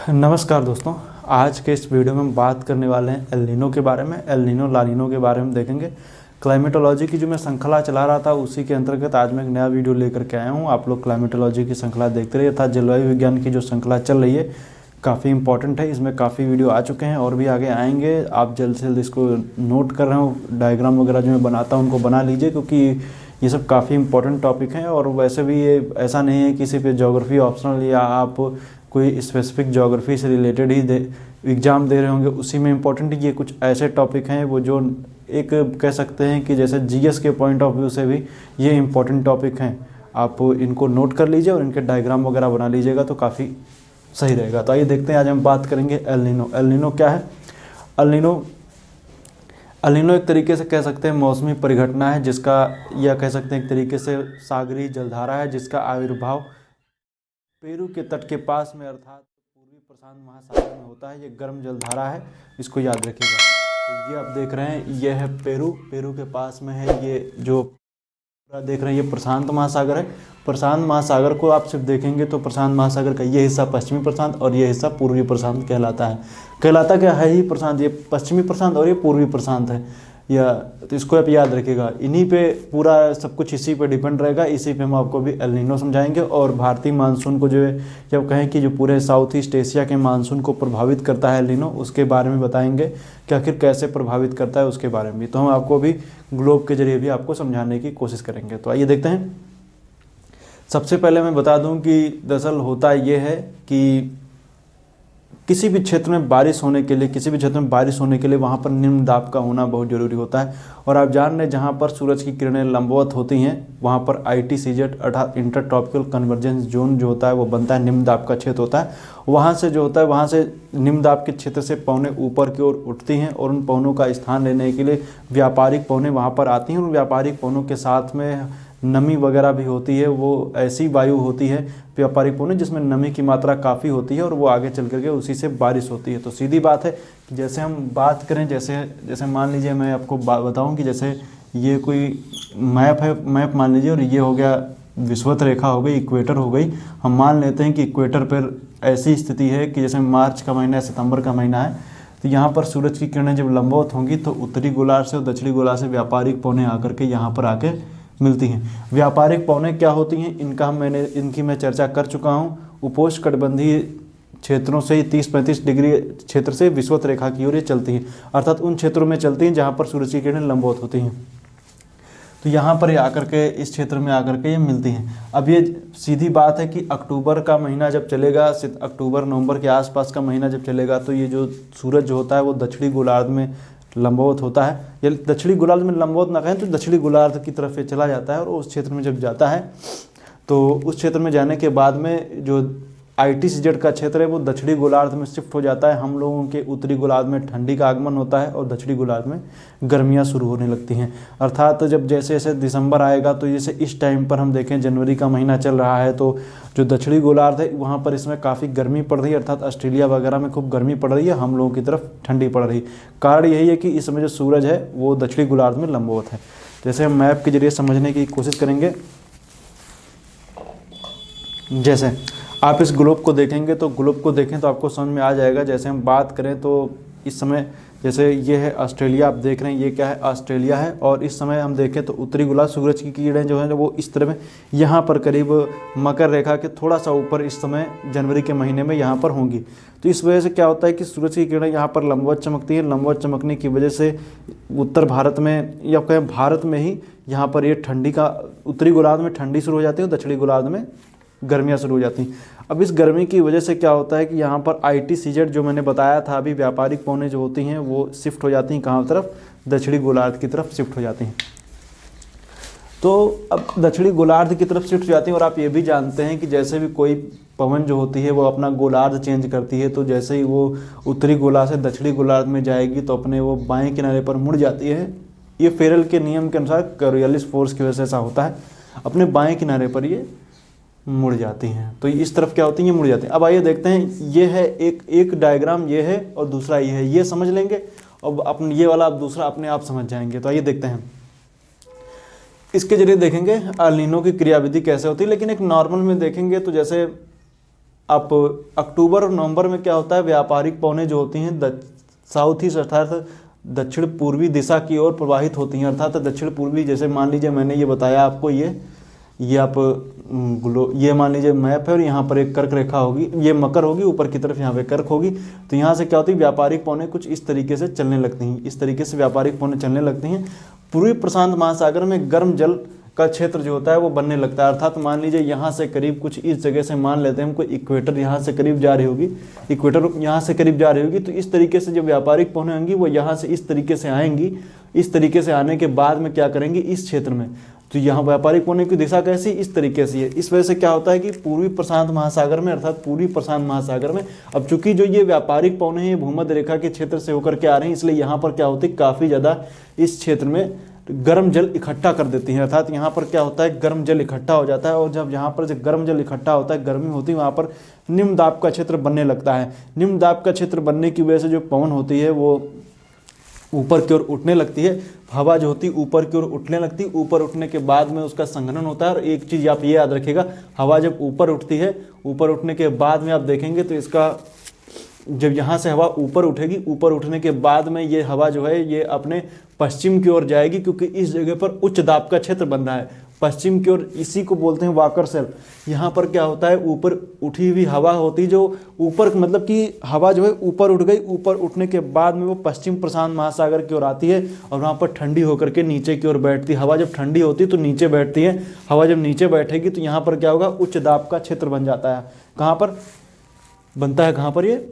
नमस्कार दोस्तों, आज के इस वीडियो में हम बात करने वाले हैं एल नीनो के बारे में। एल नीनो ला नीनो के बारे में देखेंगे। क्लाइमेटोलॉजी की जो मैं श्रृंखला चला रहा था उसी के अंतर्गत आज मैं एक नया वीडियो लेकर के आया हूँ। आप लोग क्लाइमेटोलॉजी की श्रृंखला देखते रहिए था। जलवायु विज्ञान की जो श्रृंखला चल रही है काफ़ी इंपॉर्टेंट है। इसमें काफ़ी वीडियो आ चुके हैं और भी आगे आएंगे। आप जल्द से जल्द इसको नोट कर रहे हो, डायग्राम वगैरह जो मैं बनाता हूँ उनको बना लीजिए, क्योंकि ये सब काफ़ी इंपॉर्टेंट टॉपिक हैं। और वैसे भी ये ऐसा नहीं है कि सिर्फ ज्योग्राफी ऑप्शनल या आप कोई स्पेसिफिक ज्योग्राफी से रिलेटेड ही एग्ज़ाम दे रहे होंगे उसी में इम्पोर्टेंट। ये कुछ ऐसे टॉपिक हैं वो जो एक कह सकते हैं कि जैसे जीएस के पॉइंट ऑफ व्यू से भी ये इम्पोर्टेंट टॉपिक हैं। आप इनको नोट कर लीजिए और इनके डायग्राम वगैरह बना लीजिएगा तो काफ़ी सही रहेगा। तो आइए देखते हैं, आज हम बात करेंगे एल नीनो। एल नीनो क्या है? एल नीनो एक तरीके से कह सकते हैं मौसमी परिघटना है, जिसका या कह सकते हैं एक तरीके से सागरीय जलधारा है, जिसका आविर्भाव पेरू के तट के पास में अर्थात पूर्वी प्रशांत महासागर में होता है। ये गर्म जलधारा है, इसको याद रखिएगा। तो ये आप देख रहे हैं, ये है पेरू के पास में है। ये जो देख रहे हैं ये प्रशांत महासागर है। प्रशांत महासागर को आप सिर्फ देखेंगे तो प्रशांत महासागर का ये हिस्सा पश्चिमी प्रशांत और ये हिस्सा पूर्वी प्रशांत कहलाता है। कहलाता क्या है ही प्रशांत, ये पश्चिमी प्रशांत और ये पूर्वी प्रशांत है। या तो इसको आप याद रखिएगा। इन्हीं पे पूरा सब कुछ इसी पे डिपेंड रहेगा। इसी पे हम आपको भी एल नीनो समझाएंगे। और भारतीय मानसून को जो है, जब कहें कि जो पूरे साउथ ईस्ट एशिया के मानसून को प्रभावित करता है एल नीनो, उसके बारे में बताएंगे कि आखिर कैसे प्रभावित करता है उसके बारे में भी। तो हम आपको भी ग्लोब के जरिए भी आपको समझाने की कोशिश करेंगे। तो आइए देखते हैं। सबसे पहले मैं बता दूं कि दरअसल होता ये है कि किसी भी क्षेत्र में बारिश होने के लिए वहाँ पर निम्न दाब का होना बहुत ज़रूरी होता है। और आप जान रहे हैं, जहाँ पर सूरज की किरणें लंबवत होती हैं वहाँ पर ITCZ अर्थात इंटर ट्रॉपिकल कन्वर्जेंस जोन जो होता है वो बनता है, निम्न दाब का क्षेत्र होता है। वहाँ से जो होता है, वहाँ से निम्न दाब के क्षेत्र से पवनें ऊपर की ओर उठती हैं और उन पवनों का स्थान लेने के लिए व्यापारिक पवनें वहाँ पर आती हैं। और व्यापारिक पवनों के साथ में नमी वगैरह भी होती है। वो ऐसी वायु होती है व्यापारिक पवनें जिसमें नमी की मात्रा काफ़ी होती है और वो आगे चल करके उसी से बारिश होती है। तो सीधी बात है कि जैसे हम बात करें, जैसे मान लीजिए मैं आपको बताऊं कि जैसे ये कोई मैप है, मैप मान लीजिए, और ये हो गया विषुवत रेखा हो गई, इक्वेटर हो गई। हम मान लेते हैं कि इक्वेटर पर ऐसी स्थिति है कि जैसे मार्च का महीना है, सितंबर का महीना है, तो यहाँ पर सूरज की किरणें जब लंबवत होंगी तो उत्तरी गोलार्ध से और दक्षिणी गोलार्ध से व्यापारिक पवनें आकर के यहाँ पर आके मिलती हैं। व्यापारिक पवनें क्या होती हैं, इनकी मैं चर्चा कर चुका हूँ। उपोष्णकटिबंधीय क्षेत्रों से 30-35 डिग्री क्षेत्र से विषुवत रेखा की ओर ये चलती हैं, अर्थात उन क्षेत्रों में चलती हैं जहाँ पर सूरज की किरणें लंबवत होती हैं। तो यहाँ पर ये आकर के इस क्षेत्र में आकर के ये मिलती हैं। अब ये सीधी बात है कि अक्टूबर का महीना जब चलेगा, अक्टूबर नवंबर के आसपास का महीना जब चलेगा, तो ये जो सूरज जो होता है वो दक्षिणी गोलार्ध में लंबवत होता है। या दक्षिणी गोलार्ध में लंबवत ना कहें तो दक्षिणी गोलार्ध की तरफ ये चला जाता है। और उस क्षेत्र में जब जाता है तो उस क्षेत्र में जाने के बाद में जो ITCZ का क्षेत्र है वो दक्षिणी गोलार्ध में शिफ्ट हो जाता है। हम लोगों के उत्तरी गोलार्ध में ठंडी का आगमन होता है और दक्षिणी गोलार्ध में गर्मियाँ शुरू होने लगती हैं। अर्थात जब जैसे जैसे दिसंबर आएगा, तो जैसे इस टाइम पर हम देखें जनवरी का महीना चल रहा है, तो जो दक्षिणी गोलार्ध है वहाँ पर इसमें काफ़ी गर्मी पड़ रही है, अर्थात ऑस्ट्रेलिया वगैरह में खूब गर्मी पड़ रही है, हम लोगों की तरफ ठंडी पड़ रही है। कारण यही है कि इस समय जो सूरज है वो दक्षिणी गोलार्ध में लंबवत है। जैसे हम मैप के जरिए समझने की कोशिश करेंगे। जैसे आप इस ग्लोब को देखेंगे तो ग्लोब को देखें तो आपको समझ में आ जाएगा। जैसे हम बात करें तो इस समय जैसे ये है ऑस्ट्रेलिया, आप देख रहे हैं ये क्या है, ऑस्ट्रेलिया है। और इस समय हम देखें तो उत्तरी गोलार्ध सूरज की किरणें जो हैं वो इस तरह में यहाँ पर करीब मकर रेखा के थोड़ा सा ऊपर इस समय जनवरी के महीने में यहाँ पर होंगी। तो इस वजह से क्या होता है कि सूरज की किरणें यहाँ पर लंबवत चमकती हैं। लंबवत चमकने की वजह से उत्तर भारत में या कहें भारत में ही यहाँ पर ये ठंडी का, उत्तरी गोलार्ध में ठंडी शुरू हो जाती है और दक्षिणी गोलार्ध में गर्मियाँ शुरू हो जाती हैं। अब इस गर्मी की वजह से क्या होता है कि यहाँ पर ITCZ जो मैंने बताया था अभी, व्यापारिक पवनें जो होती हैं वो शिफ्ट हो जाती हैं कहाँ तरफ, दक्षिणी गोलार्ध की तरफ शिफ्ट हो जाती हैं। तो अब दक्षिणी गोलार्ध की तरफ शिफ्ट हो जाती हैं। और आप ये भी जानते हैं कि जैसे भी कोई पवन जो होती है वो अपना गोलार्ध चेंज करती है, तो जैसे ही वो उत्तरी गोलार्ध से दक्षिणी गोलार्ध में जाएगी तो अपने वो बाएँ किनारे पर मुड़ जाती है। ये फेरल के नियम के अनुसार, कोरियोलिस फोर्स की वजह से ऐसा होता है, अपने बाएँ किनारे पर ये मुड़ जाती हैं। तो इस तरफ क्या होती हैं, ये मुड़ जाती हैं। अब आइए देखते हैं, ये है एक डायग्राम, ये है और दूसरा ये है, ये समझ लेंगे और अपने ये वाला दूसरा अपने आप समझ जाएंगे। तो आइए देखते हैं, इसके जरिए देखेंगे एल नीनो की क्रियाविधि कैसे होती है। लेकिन एक नॉर्मल में देखेंगे तो जैसे अब अक्टूबर और नवंबर में क्या होता है, व्यापारिक पवनें जो होती हैं साउथ ईस्ट अर्थात दक्षिण पूर्वी दिशा की ओर प्रवाहित होती हैं, अर्थात दक्षिण पूर्वी। जैसे मान लीजिए मैंने ये बताया आपको, ये आप ये मान लीजिए मैप है और यहाँ पर एक कर्क रेखा होगी, ये मकर होगी, ऊपर की तरफ यहाँ पे कर्क होगी। तो यहाँ से क्या होती है, व्यापारिक पवनें कुछ इस तरीके से चलने लगती हैं, इस तरीके से व्यापारिक पवनें चलने लगती हैं। पूर्वी प्रशांत महासागर में गर्म जल का क्षेत्र जो होता है वो बनने लगता है, अर्थात मान लीजिए यहाँ से करीब कुछ इस जगह से मान लेते हैं हमको इक्वेटर यहाँ से करीब जा रही होगी, इक्वेटर यहाँ से करीब जा रही होगी। तो इस तरीके से जो व्यापारिक पवनें होंगी वो यहाँ से इस तरीके से आएंगी। इस तरीके से आने के बाद में क्या करेंगी, इस क्षेत्र में, तो यहाँ व्यापारिक पवनों की दिशा कैसी, इस तरीके से है। इस वजह से क्या होता है कि पूर्वी प्रशांत महासागर में, अर्थात पूर्वी प्रशांत महासागर में, अब चूंकि जो ये व्यापारिक पवनें हैं भूमध्य रेखा के क्षेत्र से होकर के आ रही हैं, इसलिए यहाँ पर क्या होती है, काफ़ी ज़्यादा इस क्षेत्र में गर्म जल इकट्ठा कर देती हैं। अर्थात यहाँ पर क्या होता है, गर्म जल इकट्ठा हो जाता है, और जब यहाँ पर जब गर्म जल इकट्ठा होता है, गर्मी होती है, वहाँ पर निम्न दाब का क्षेत्र बनने लगता है। निम्न दाब का क्षेत्र बनने की वजह से जो पवन होती है वो ऊपर की ओर उठने लगती है, हवा जो होती है ऊपर की ओर उठने लगती है। ऊपर उठने के बाद में उसका संघनन होता है। और एक चीज़ आप ये याद रखिएगा, हवा जब ऊपर उठती है, ऊपर उठने के बाद में आप देखेंगे तो इसका जब यहाँ से हवा ऊपर उठेगी, ऊपर उठने के बाद में ये हवा जो है ये अपने पश्चिम की ओर जाएगी, क्योंकि इस जगह पर उच्च दाब का क्षेत्र बन रहा है पश्चिम की ओर। इसी को बोलते हैं वाकर सेल। यहाँ पर क्या होता है, ऊपर उठी हुई हवा होती जो ऊपर, मतलब कि हवा जो है ऊपर उठ गई, ऊपर उठने के बाद में वो पश्चिम प्रशांत महासागर की ओर आती है और वहाँ पर ठंडी होकर के नीचे की ओर बैठती है। हवा जब ठंडी होती है तो नीचे बैठती है, हवा जब नीचे बैठेगी तो यहाँ पर क्या होगा, उच्च दाब का क्षेत्र बन जाता है। कहाँ पर बनता है, कहाँ पर, ये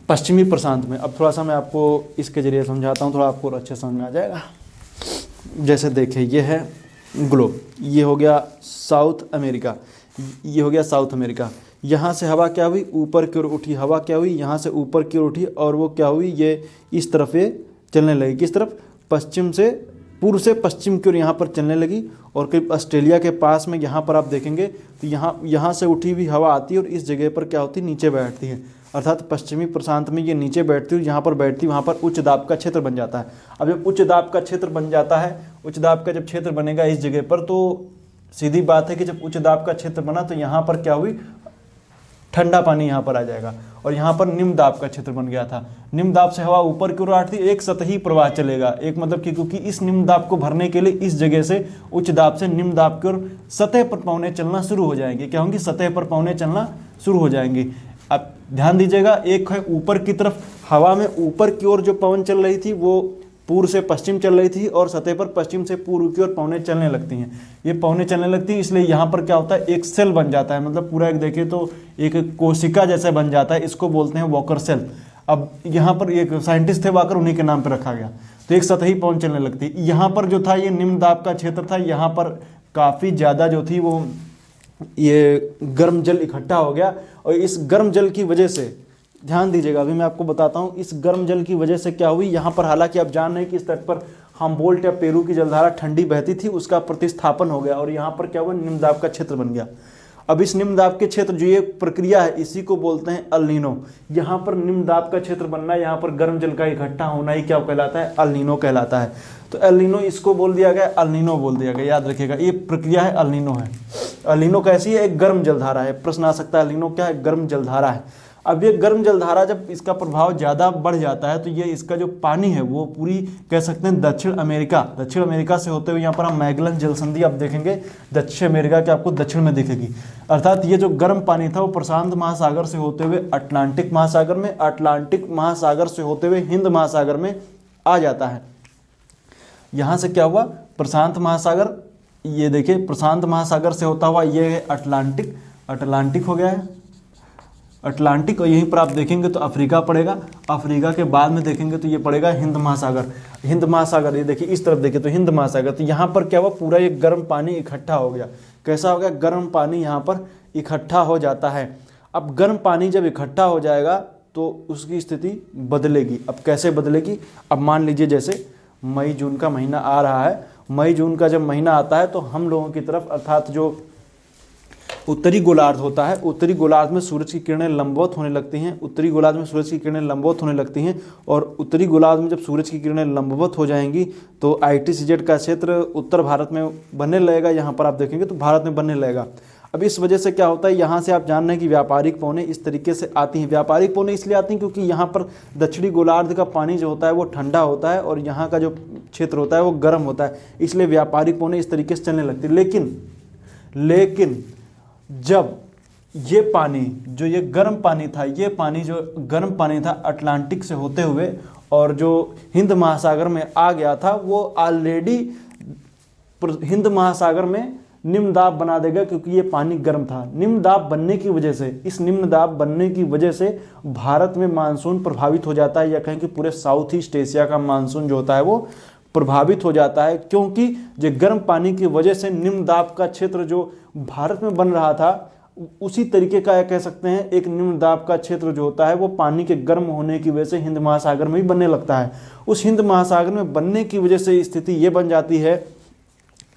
पश्चिमी प्रशांत में। अब थोड़ा सा मैं आपको इसके जरिए समझाता हूँ, थोड़ा आपको और अच्छे समझ में आ जाएगा। जैसे देखिए, ये है ग्लोब, ये हो गया साउथ अमेरिका, ये हो गया साउथ अमेरिका। यहाँ से हवा क्या हुई, ऊपर की ओर उठी, हवा क्या हुई, यहाँ से ऊपर की ओर उठी और वो क्या हुई, ये इस तरफ ये चलने लगी। किस तरफ, पश्चिम से, पूर्व से पश्चिम की ओर यहाँ पर चलने लगी। और करीब ऑस्ट्रेलिया के पास में यहाँ पर आप देखेंगे तो यहाँ से उठी हुई हवा आती है और इस जगह पर क्या होती है, नीचे बैठती है। अर्थात पश्चिमी प्रशांत में ये नीचे बैठती है और यहाँ पर बैठती है, वहाँ पर उच्च दाब का क्षेत्र बन जाता है। अब जब उच्च दाब का क्षेत्र बन जाता है, उच्च दाब का जब क्षेत्र बनेगा इस जगह पर, तो सीधी बात है कि जब उच्च दाब का क्षेत्र बना तो यहाँ पर क्या हुई, ठंडा पानी यहाँ पर आ जाएगा और यहाँ पर निम्न दाब का क्षेत्र बन गया था। निम्न दाब से हवा ऊपर की ओर आती है, एक सतही प्रवाह चलेगा, एक मतलब कि क्योंकि इस निम्न दाब को भरने के लिए इस जगह से उच्च दाब से निम्न दाब की ओर सतह पर पवनें चलना शुरू हो जाएंगी। क्या होंगी, सतह पर पवनें चलना शुरू हो जाएंगी। अब ध्यान दीजिएगा, एक है ऊपर की तरफ, हवा में ऊपर की ओर जो पवन चल रही थी वो पूर्व से पश्चिम चल रही थी और सतह पर पश्चिम से पूर्व की ओर पवनें चलने लगती हैं। ये पवनें चलने लगती हैं, इसलिए यहाँ पर क्या होता है, एक सेल बन जाता है, मतलब पूरा एक देखें तो एक कोशिका जैसा बन जाता है, इसको बोलते हैं वॉकर सेल। अब यहाँ पर एक साइंटिस्ट थे वॉकर, उन्हीं के नाम पर रखा गया। तो एक सतही पवन चलने लगती है। यहाँ पर जो था ये निम्न दाब का क्षेत्र था, यहाँ पर काफ़ी ज़्यादा जो थी वो ये गर्म जल इकट्ठा हो गया और इस गर्म जल की वजह से, ध्यान दीजिएगा अभी मैं आपको बताता हूँ, इस गर्म जल की वजह से क्या हुई, यहाँ पर हालांकि आप जान रहे हैं कि इस तट पर हम्बोल्ट या पेरू की जलधारा ठंडी बहती थी, उसका प्रतिस्थापन हो गया और यहाँ पर क्या हुआ, निम्न दाब का क्षेत्र बन गया। अब इस निम्न दाब के क्षेत्र जो ये प्रक्रिया है इसी को बोलते हैं अल नीनो। यहाँ पर निम्न दाब का क्षेत्र बनना, यहाँ पर गर्म जल का इकट्ठा होना ही क्या कहलाता है, अल नीनो कहलाता है। तो एल नीनो इसको बोल दिया गया, अल नीनो बोल दिया गया, याद रखिएगा ये प्रक्रिया है, अल नीनो है। अल नीनो कैसी है, एक गर्म जलधारा है। प्रश्न आ सकता है अल नीनो क्या है, गर्म जलधारा है। अब ये गर्म जलधारा जब इसका प्रभाव ज़्यादा बढ़ जाता है तो ये इसका जो पानी है वो पूरी कह सकते हैं दक्षिण अमेरिका से होते हुए, यहाँ पर हम मैगलन जलसंधि आप देखेंगे दक्षिण अमेरिका के आपको दक्षिण में दिखेगी। अर्थात ये जो गर्म पानी था वो प्रशांत महासागर से होते हुए अटलांटिक महासागर में, अटलांटिक महासागर से होते हुए हिंद महासागर में आ जाता है। यहाँ से क्या हुआ, प्रशांत महासागर, ये देखिए प्रशांत महासागर से होता हुआ ये है अटलांटिक हो गया है, अटलांटिक। और यहीं पर आप देखेंगे तो अफ्रीका पड़ेगा, अफ्रीका के बाद में देखेंगे तो ये पड़ेगा हिंद महासागर। ये देखिए इस तरफ देखिए तो हिंद महासागर। तो यहाँ पर क्या हुआ, पूरा ये गर्म पानी इकट्ठा हो गया। कैसा हो गया, गर्म पानी यहाँ पर इकट्ठा हो जाता है। अब गर्म पानी जब इकट्ठा हो जाएगा तो उसकी स्थिति बदलेगी। अब कैसे बदलेगी, अब मान लीजिए जैसे मई जून का महीना आ रहा है, मई जून का जब महीना आता है तो हम लोगों की तरफ अर्थात जो उत्तरी गोलार्ध होता है, उत्तरी गोलार्ध में सूरज की किरणें लंबवत होने लगती हैं। उत्तरी गोलार्ध में सूरज की किरणें लंबवत होने लगती हैं और उत्तरी गोलार्ध में जब सूरज की किरणें लंबवत हो जाएंगी तो ITCZ का क्षेत्र उत्तर भारत में बनने लगेगा। यहाँ पर आप देखेंगे तो भारत में बनने लगेगा। अब इस वजह से क्या होता है, यहाँ से आप जान रहे हैं कि व्यापारिक पवनें इस तरीके से आती हैं। व्यापारिक पवनें इसलिए आती हैं क्योंकि यहाँ पर दक्षिणी गोलार्ध का पानी जो होता है वो ठंडा होता है और यहाँ का जो क्षेत्र होता है वो गर्म होता है, इसलिए व्यापारिक पवनें इस तरीके से चलने लगती है। लेकिन जब ये पानी जो ये गर्म पानी था, ये पानी जो गर्म पानी था अटलांटिक से होते हुए और जो हिंद महासागर में आ गया था, वो ऑलरेडी हिंद महासागर में निम्न दाब बना देगा क्योंकि ये पानी गर्म था। निम्न दाब बनने की वजह से, इस निम्न दाब बनने की वजह से भारत में मानसून प्रभावित हो जाता है, या कहें कि पूरे साउथ ईस्ट एशिया का मानसून जो होता है वो प्रभावित हो जाता है, क्योंकि जो गर्म पानी की वजह से निम्न दाब का क्षेत्र जो भारत में बन रहा था, उसी तरीके का कह सकते हैं एक निम्न दाब का क्षेत्र जो होता है वो पानी के गर्म होने की वजह से हिंद महासागर में भी बनने लगता है। उस हिंद महासागर में बनने की वजह से स्थिति ये बन जाती है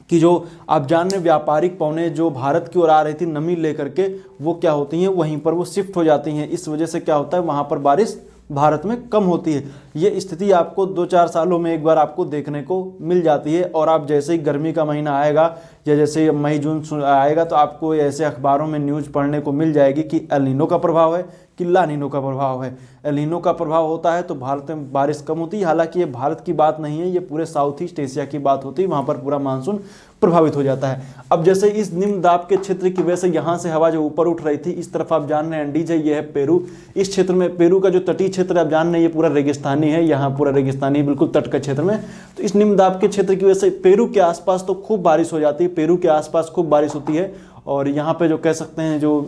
कि जो आप जान रहे व्यापारिक पवनें जो भारत की ओर आ रही थी नमी लेकर के, वो क्या होती हैं, वहीं पर वो शिफ्ट हो जाती हैं। इस वजह से क्या होता है, वहाँ पर बारिश भारत में कम होती है। ये स्थिति आपको 2-4 सालों में एक बार आपको देखने को मिल जाती है। और आप जैसे ही गर्मी का महीना आएगा या जैसे मई जून आएगा तो आपको ऐसे अखबारों में न्यूज़ पढ़ने को मिल जाएगी कि एल नीनो का प्रभाव है कि ला नीनो का प्रभाव है। एल नीनो का प्रभाव होता है तो भारत में बारिश कम होती है। हालांकि ये भारत की बात नहीं है, ये पूरे साउथ ईस्ट एशिया की बात होती है, वहाँ पर पूरा मानसून प्रभावित हो जाता है। अब जैसे इस निम्न दाब के क्षेत्र की वजह से यहाँ से हवा जो ऊपर उठ रही थी, इस तरफ आप जान रहे हैं एंडीज है, ये है पेरू। इस क्षेत्र में पेरू का जो तटीय क्षेत्र आप जान रहे हैं ये पूरा रेगिस्तानी है, यहाँ पूरा रेगिस्तानी बिल्कुल तट के क्षेत्र में। तो इस निम्न दाब के क्षेत्र की वजह से पेरू के आसपास तो खूब बारिश हो जाती है, पेरू के आसपास खूब बारिश होती है। और यहाँ पे जो कह सकते हैं जो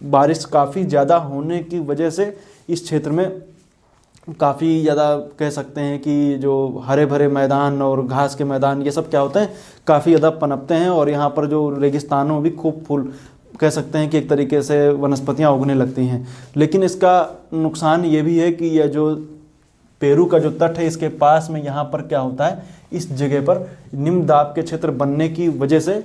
बारिश काफ़ी ज़्यादा होने की वजह से इस क्षेत्र में काफ़ी ज़्यादा कह सकते हैं कि जो हरे भरे मैदान और घास के मैदान ये सब क्या होते हैं, काफ़ी ज़्यादा पनपते हैं। और यहाँ पर जो रेगिस्तानों में भी खूब फूल कह सकते हैं कि एक तरीके से वनस्पतियाँ उगने लगती हैं। लेकिन इसका नुकसान ये भी है कि यह जो पेरू का जो तट है इसके पास में यहाँ पर क्या होता है, इस जगह पर निम्न दाब के क्षेत्र बनने की वजह से,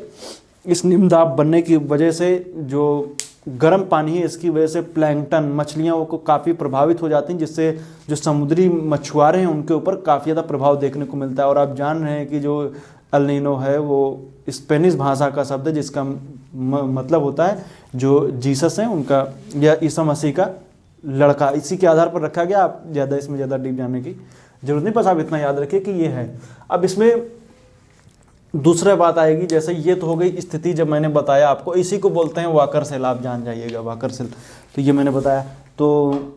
इस निम्न दाब बनने की वजह से जो गर्म पानी है इसकी वजह से प्लैंकटन मछलियाँ को काफ़ी प्रभावित हो जाती हैं, जिससे जो समुद्री मछुआरे हैं उनके ऊपर काफ़ी ज़्यादा प्रभाव देखने को मिलता है। और आप जान रहे हैं कि जो एल नीनो है वो स्पेनिश भाषा का शब्द है जिसका मतलब होता है जो जीसस हैं उनका या ईसा मसीह का लड़का, इसी के आधार पर रखा गया। आप ज़्यादा इसमें ज़्यादा डीप जानने की जरूरत नहीं, बस आप इतना याद रखिए कि ये है। अब इसमें दूसरा बात आएगी, जैसे ये तो हो गई स्थिति जब मैंने बताया आपको, इसी को बोलते हैं वाकर सेल, आप जान जाइएगा वाकर सेल। तो ये मैंने बताया, तो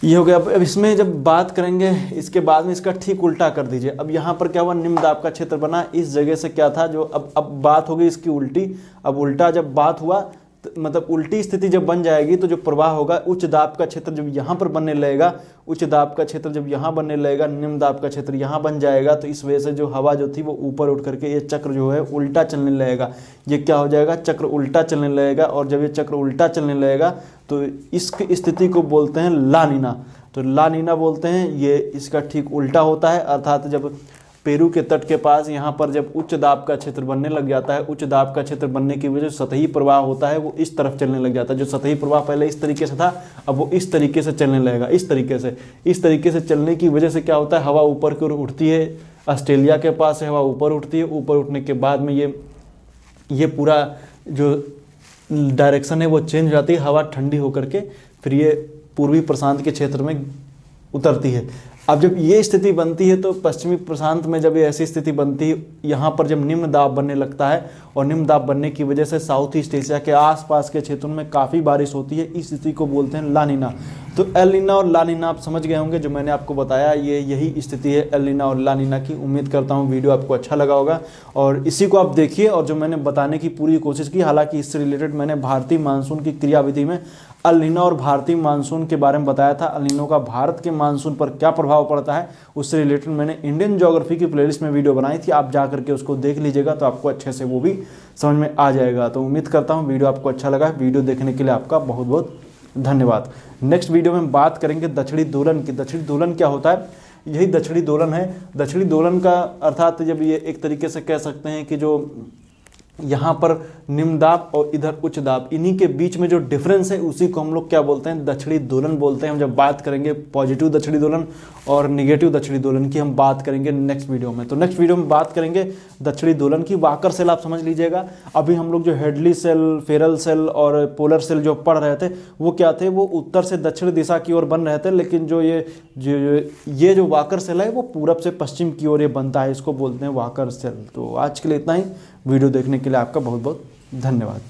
ये हो गया। अब इसमें जब बात करेंगे इसके बाद में इसका ठीक उल्टा कर दीजिए। अब यहाँ पर क्या हुआ, निम्न दाब का क्षेत्र बना, इस जगह से क्या था जो अब बात हो गई इसकी उल्टी। अब उल्टा जब बात हुआ मतलब उल्टी स्थिति जब बन जाएगी तो जो प्रवाह होगा, उच्च दाब का क्षेत्र जब यहाँ पर बनने लगेगा, उच्च दाब का क्षेत्र जब यहाँ बनने लगेगा, निम्न दाब का क्षेत्र यहाँ बन जाएगा। तो इस वजह से जो हवा जो थी वो ऊपर उठ करके ये चक्र जो है उल्टा चलने लगेगा। ये क्या हो जाएगा, चक्र उल्टा चलने लगेगा। और जब ये चक्र उल्टा चलने लगेगा तो इस स्थिति को बोलते हैं ला नीना। तो ला नीना बोलते हैं, ये इसका ठीक उल्टा होता है। अर्थात जब पेरू के तट के पास यहाँ पर जब उच्च दाब का क्षेत्र बनने लग जाता है, उच्च दाब का क्षेत्र बनने की वजह से सतही प्रवाह होता है वो इस तरफ चलने लग जाता है। जो सतही प्रवाह पहले इस तरीके से था अब वो इस तरीके से चलने लगेगा, इस तरीके से चलने की वजह से क्या होता है, हवा ऊपर की ओर उठती है। ऑस्ट्रेलिया के पास से हवा ऊपर उठती है, ऊपर उठने के बाद में ये पूरा जो डायरेक्शन है वो चेंज हो जाती है, हवा ठंडी होकर के फिर ये पूर्वी प्रशांत के क्षेत्र में उतरती है। अब जब ये स्थिति बनती है तो पश्चिमी प्रशांत में जब ये ऐसी स्थिति बनती है, यहाँ पर जब निम्न दाब बनने लगता है और निम्न दाब बनने की वजह से साउथ ईस्ट एशिया के आसपास के क्षेत्रों में काफ़ी बारिश होती है। इस स्थिति को बोलते हैं ला नीना। तो एल नीना और ला नीना आप समझ गए होंगे, जो मैंने आपको बताया ये यही स्थिति है एल नीना और ला नीना की। उम्मीद करता हूँ वीडियो आपको अच्छा लगा होगा और इसी को आप देखिए। और जो मैंने बताने की पूरी कोशिश की, हालांकि इससे रिलेटेड मैंने भारतीय मानसून की क्रियाविधि में एल नीनो और भारतीय मानसून के बारे में बताया था। एल नीनो का भारत के मानसून पर क्या प्रभाव पड़ता है उससे रिलेटेड मैंने इंडियन ज्योग्राफी की प्लेलिस्ट में वीडियो बनाई थी, आप जा करके उसको देख लीजिएगा तो आपको अच्छे से वो भी समझ में आ जाएगा। तो उम्मीद करता हूँ वीडियो आपको अच्छा लगा। वीडियो देखने के लिए आपका बहुत बहुत धन्यवाद। नेक्स्ट वीडियो में हम बात करेंगे दक्षिणी दोलन की। दक्षिणी दोलन क्या होता है, यही दक्षिणी दोलन है। दक्षिणी दोलन का अर्थात जब ये एक तरीके से कह सकते हैं कि जो यहाँ पर निम्न दाब और इधर उच्च दाब, इन्हीं के बीच में जो डिफरेंस है उसी को हम लोग क्या बोलते हैं, दक्षिणी दोलन बोलते हैं। हम जब बात करेंगे पॉजिटिव दक्षिणी दोलन और निगेटिव दक्षिणी दोलन की हम बात करेंगे नेक्स्ट वीडियो में। तो नेक्स्ट वीडियो में बात करेंगे दक्षिणी दोलन की। वाकर सेल आप समझ लीजिएगा, अभी हम लोग जो हेडली सेल, फेरल सेल और पोलर सेल जो पढ़ रहे थे वो क्या थे, वो उत्तर से दक्षिण दिशा की ओर बन रहे थे, लेकिन जो ये जो वाकर सेल है वो पूरब से पश्चिम की ओर ये बनता है, इसको बोलते हैं वाकर सेल। तो आज के लिए इतना ही। वीडियो देखने के लिए आपका बहुत बहुत धन्यवाद।